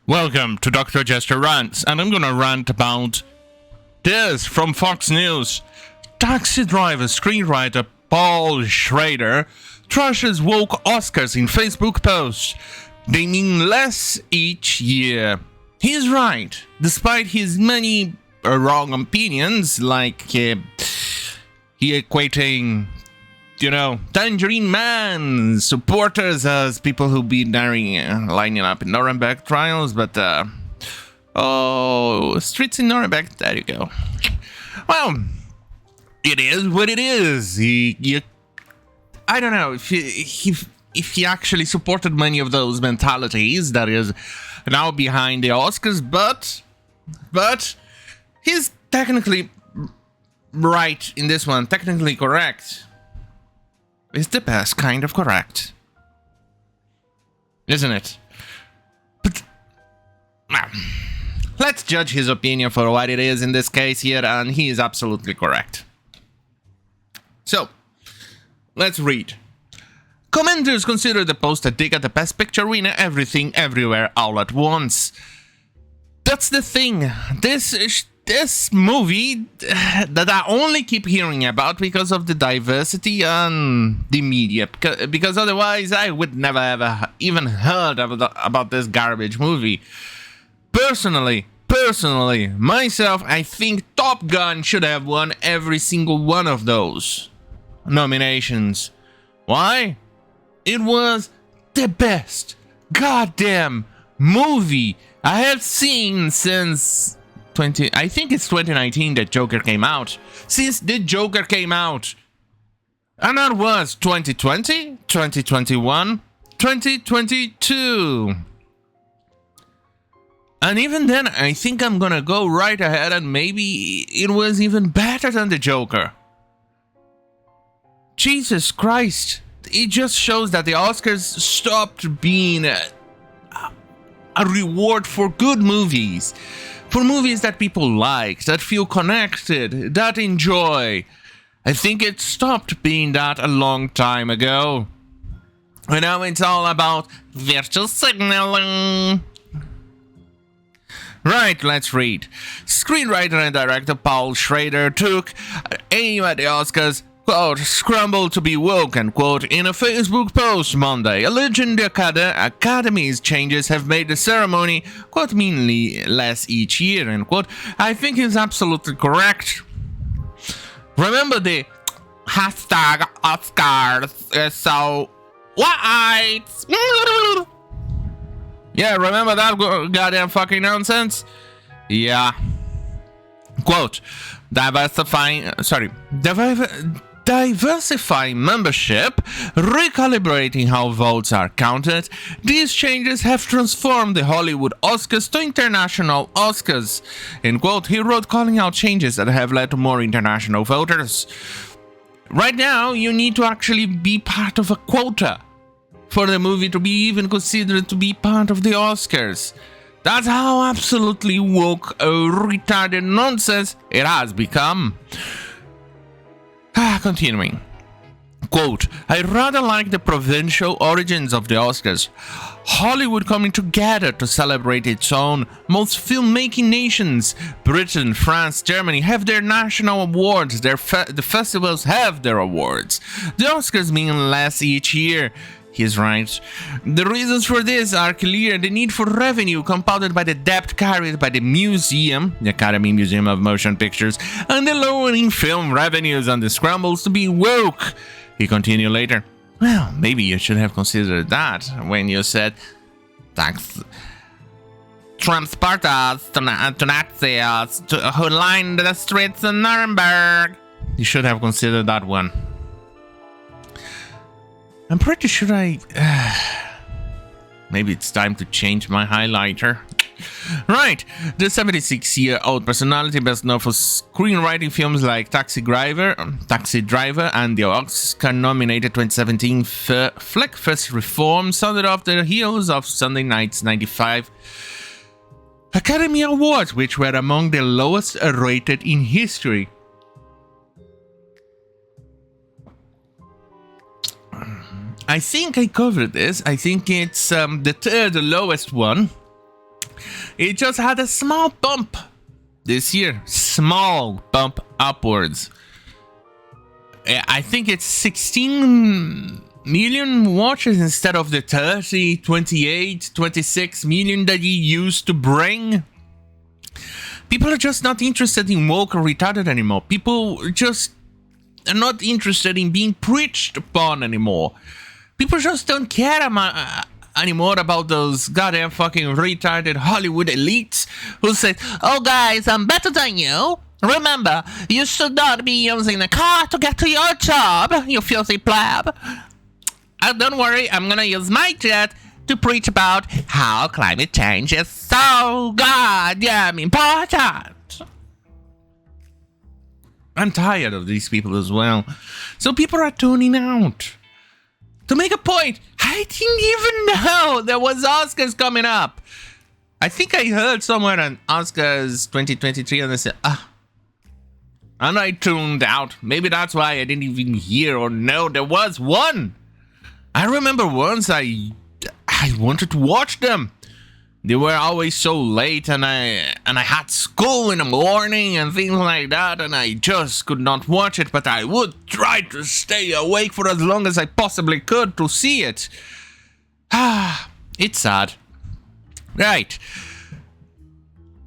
Welcome to Dr. Jester Rants, and I'm gonna rant about this from Fox News. Taxi driver screenwriter Paul Schrader trashes woke Oscars in Facebook post. They mean less each year. He's right, despite his many wrong opinions, like he equating Tangerine Man supporters as people who be lining up in Nuremberg trials, but streets in Nuremberg, there you go. Well, it is what it is. I don't know if he actually supported many of those mentalities that is now behind the Oscars, but he's technically right in this one, technically correct. It's the best kind of correct, isn't it? But let's judge his opinion for what it is in this case here, and he is absolutely correct. So, let's read. Commenters consider the post a dig at the Best Picture winner, Everything, Everywhere, All at Once. That's the thing. This movie that I only keep hearing about because of the diversity on the media, because otherwise I would never ever even heard about this garbage movie. Personally, myself, I think Top Gun should have won every single one of those nominations. Why? It was the best goddamn movie I have seen since I think it's 2019 that Joker came out. Since the Joker came out. And that was 2020, 2021, 2022. And even then, I think I'm gonna go right ahead and maybe it was even better than the Joker. Jesus Christ. It just shows that the Oscars stopped being a reward for good movies. For movies that people like, that feel connected, that enjoy. I think it stopped being that a long time ago. And now it's all about virtual signaling. Right, let's read. Screenwriter and director Paul Schrader took aim at the Oscars, quote, scramble to be woke, and quote, in a Facebook post Monday, alleging the Academy's changes have made the ceremony, quote, meanly less each year, end quote. I think he's absolutely correct. Remember the hashtag Oscars so white? Yeah, remember that goddamn fucking nonsense? Yeah. Quote, diversifying membership, recalibrating how votes are counted. These changes have transformed the Hollywood Oscars to international Oscars. In quote, he wrote, calling out changes that have led to more international voters. Right now, you need to actually be part of a quota for the movie to be even considered to be part of the Oscars. That's how absolutely woke, retarded nonsense it has become. Continuing. Quote, I rather like the provincial origins of the Oscars. Hollywood coming together to celebrate its own. Most filmmaking nations, Britain, France, Germany, have their national awards. The festivals have their awards. The Oscars mean less each year. He's right. The reasons for this are clear. The need for revenue compounded by the debt carried by the museum, the Academy Museum of Motion Pictures, and the lowering film revenues and the scrambles to be woke. He continued later. Well, maybe you should have considered that when you said transporters to Nazis who lined the streets in Nuremberg. You should have considered that one. I'm pretty sure maybe it's time to change my highlighter. Right, the 76-year-old personality best known for screenwriting films like Taxi Driver and the Oscar-nominated 2017 flick First Reform sounded off the heels of Sunday night's 95 Academy Awards, which were among the lowest rated in history. I think I covered this. I think it's the third lowest one. It just had a small bump this year. Small bump upwards. I think it's 16 million watches instead of the 30, 28, 26 million that he used to bring. People are just not interested in woke or retarded anymore. People just are not interested in being preached upon anymore. People just don't care anymore about those goddamn fucking retarded Hollywood elites who say, "Oh guys, I'm better than you. Remember, you should not be using the car to get to your job, you filthy pleb. Don't worry, I'm gonna use my jet to preach about how climate change is so goddamn important." I'm tired of these people as well. So people are tuning out. To make a point, I didn't even know there was Oscars coming up. I think I heard somewhere on Oscars 2023 and I said, and I tuned out. Maybe that's why I didn't even hear or know there was one. I remember once I wanted to watch them. They were always so late, and I had school in the morning and things like that, and I just could not watch it, but I would try to stay awake for as long as I possibly could to see it. It's sad. Right.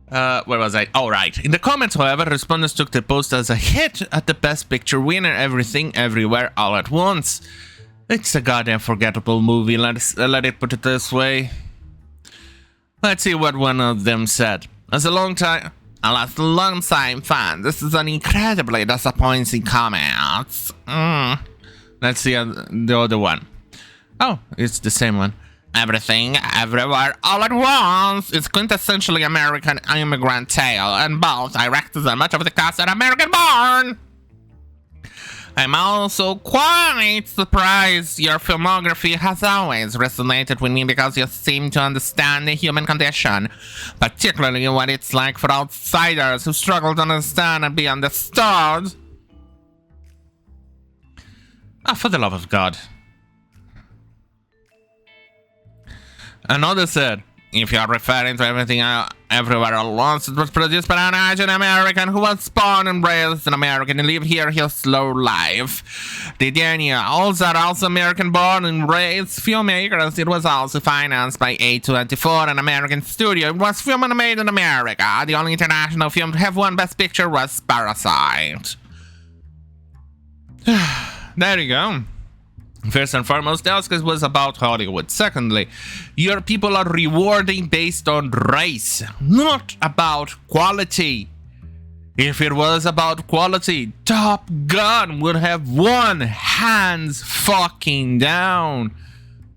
Where was I? Oh, right. In the comments, however, respondents took the post as a hit at the Best Picture winner, Everything, Everywhere, All at Once. It's a goddamn forgettable movie, let it put it this way. Let's see what one of them said. As a long-time fan, this is an incredibly disappointing comment. Let's see the other one. Oh, it's the same one. Everything, Everywhere, All at Once is quintessentially American immigrant tale, and both directors and much of the cast are American-born. I'm also quite surprised your filmography has always resonated with me because you seem to understand the human condition, particularly what it's like for outsiders who struggle to understand and be understood. For the love of God. Another said, if you're referring to Everything Everywhere All at Once, it was produced by an Asian American who was born and raised in America and lived here his slow life. DiAngelo are also American born and raised filmmakers. It was also financed by A24, an American studio. It was filmed and made in America. The only international film to have won Best Picture was Parasite. There you go. First and foremost, the Oscars was about Hollywood. Secondly, your people are rewarding based on race, not about quality. If it was about quality, Top Gun would have won hands fucking down.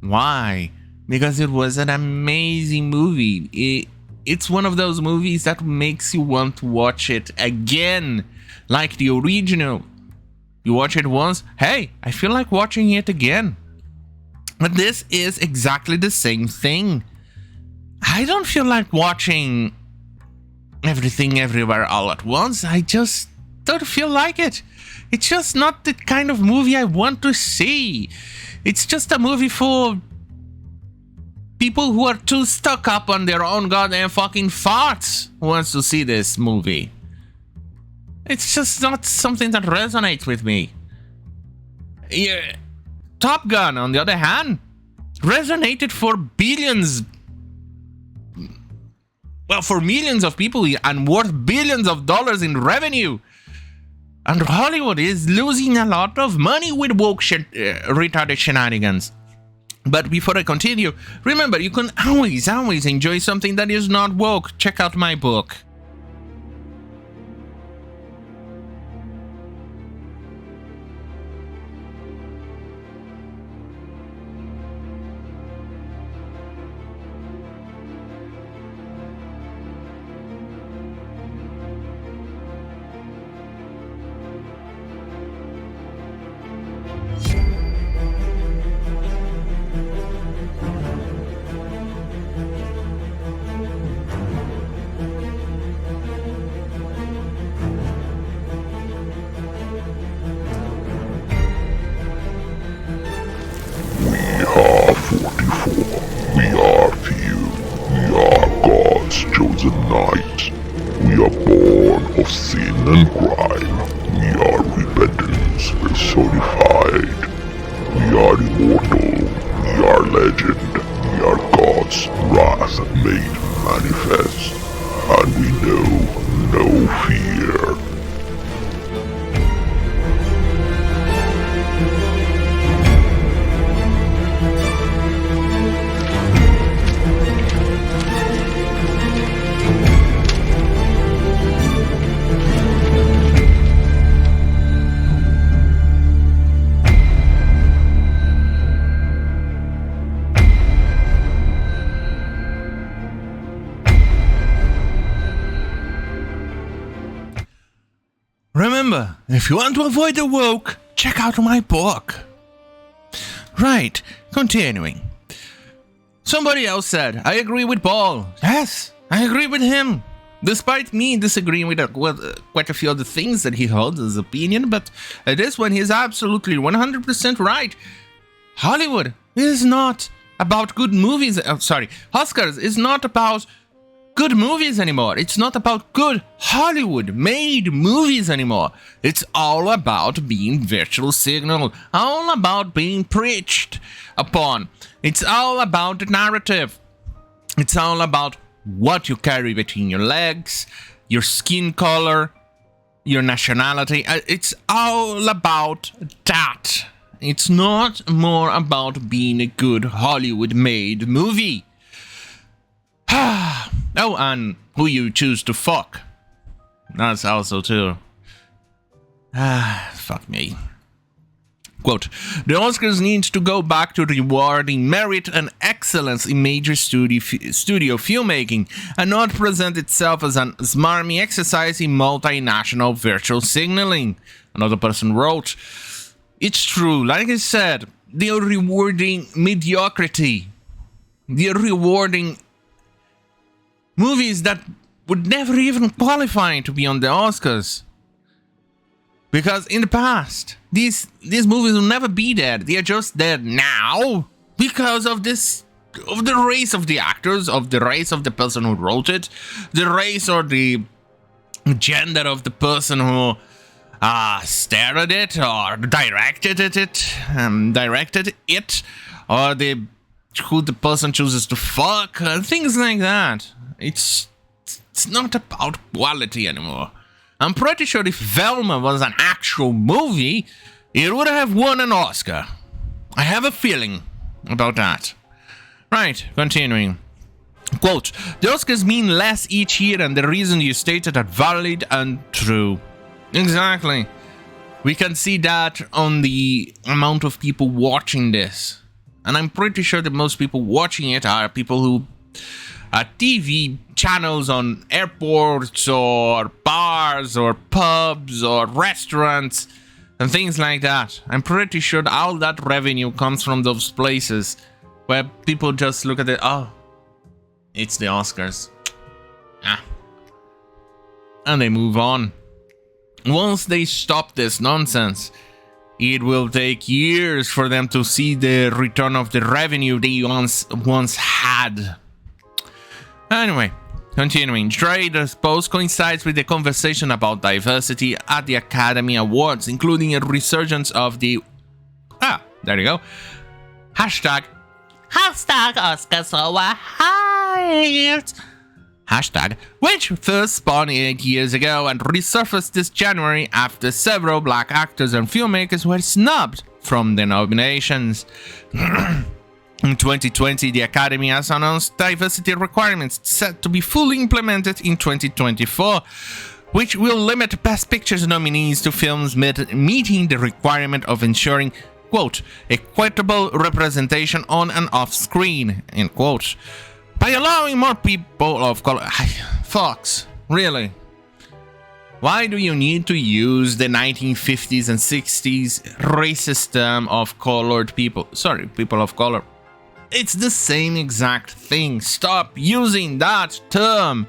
Why? Because it was an amazing movie. It's one of those movies that makes you want to watch it again, like the original. You watch it once, hey, I feel like watching it again. But this is exactly the same thing. I don't feel like watching Everything Everywhere All at Once. I just don't feel like it. It's just not the kind of movie I want to see. It's just a movie for people who are too stuck up on their own goddamn fucking farts who wants to see this movie. It's just not something that resonates with me. Yeah. Top Gun, on the other hand, resonated for billions. Well, for millions of people and worth billions of dollars in revenue. And Hollywood is losing a lot of money with woke shit, retarded shenanigans. But before I continue, remember, you can always enjoy something that is not woke. Check out my book. We are 44. We are few. We are God. night. We are born of sin and crime. We are repentance personified. We are immortal. We are legend. We are God's wrath made manifest. And we know no fear. Remember, if you want to avoid the woke, check out my book. Right, continuing. Somebody else said, I agree with Paul. Yes, I agree with him. Despite me disagreeing with quite a few of the things that he holds as opinion, but this one he's absolutely 100% right. Hollywood is not about good movies. Oscars is not about good movies anymore. It's not about good Hollywood-made movies anymore. It's all about being virtual signal, all about being preached upon. It's all about the narrative. It's all about what you carry between your legs, your skin color, your nationality. It's all about that. It's not more about being a good Hollywood-made movie. Oh, and who you choose to fuck. That's also too. Fuck me. Quote, the Oscars need to go back to rewarding merit and excellence in major studio filmmaking and not present itself as an smarmy exercise in multinational virtual signaling. Another person wrote, it's true, like I said, they are rewarding mediocrity. They are rewarding movies that would never even qualify to be on the Oscars. Because in the past, these movies will never be there. They are just there now because of the race of the actors, of the race of the person who wrote it, the race or the gender of the person who starred it or directed it, or who the person chooses to fuck, things like that. It's not about quality anymore. I'm pretty sure if Velma was an actual movie, it would have won an Oscar. I have a feeling about that. Right, continuing. Quote, the Oscars mean less each year and the reason you stated are valid and true. Exactly. We can see that on the amount of people watching this. And I'm pretty sure that most people watching it are people who TV channels on airports or bars or pubs or restaurants and things like that. I'm pretty sure all that revenue comes from those places where people just look at it, oh, it's the Oscars. And they move on. Once they stop this nonsense, it will take years for them to see the return of the revenue they once had. Anyway, continuing, Schrader's post coincides with the conversation about diversity at the Academy Awards, including a resurgence of the... there you go. Hashtag Oscars so hyped. Hashtag, which first spawned 8 years ago and resurfaced this January after several black actors and filmmakers were snubbed from the nominations. In 2020, the Academy has announced diversity requirements set to be fully implemented in 2024, which will limit Best Pictures nominees to films meeting the requirement of ensuring, quote, equitable representation on and off screen, end quote, by allowing more people of color. Fox, really? Why do you need to use the 1950s and 60s racist term of colored people? Sorry, people of color. It's the same exact thing. Stop using that term.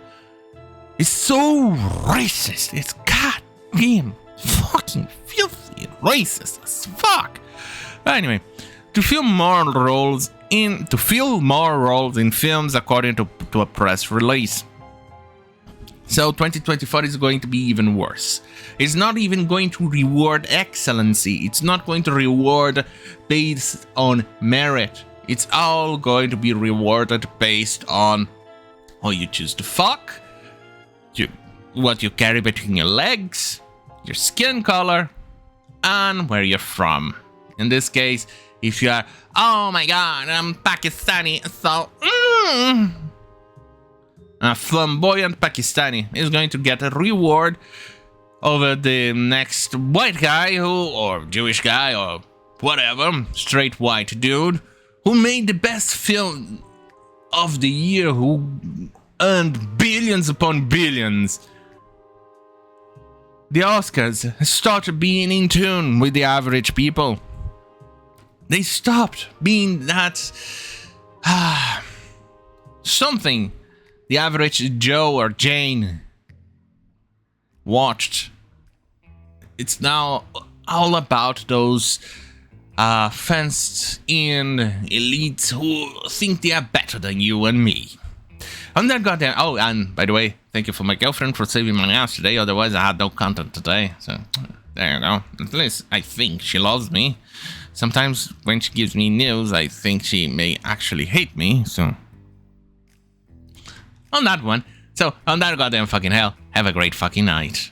It's so racist. It's goddamn fucking filthy racist as fuck. Anyway, to fill more roles in films according to a press release. So 2024 is going to be even worse. It's not even going to reward excellency. It's not going to reward based on merit. It's all going to be rewarded based on who you choose to fuck, what you carry between your legs, your skin color, and where you're from. In this case, if you are, oh my god, I'm Pakistani, so a flamboyant Pakistani is going to get a reward over the next white guy or Jewish guy or whatever, straight white dude, who made the best film of the year, who earned billions upon billions. The Oscars started being in tune with the average people. They stopped being that something the average Joe or Jane watched. It's now all about those fenced-in elites who think they are better than you and me. And that goddamn... Oh, and by the way, thank you for my girlfriend for saving my ass today. Otherwise, I had no content today. So, there you go. At least I think she loves me. Sometimes when she gives me news, I think she may actually hate me. So, on that one. So, on that goddamn fucking hell, have a great fucking night.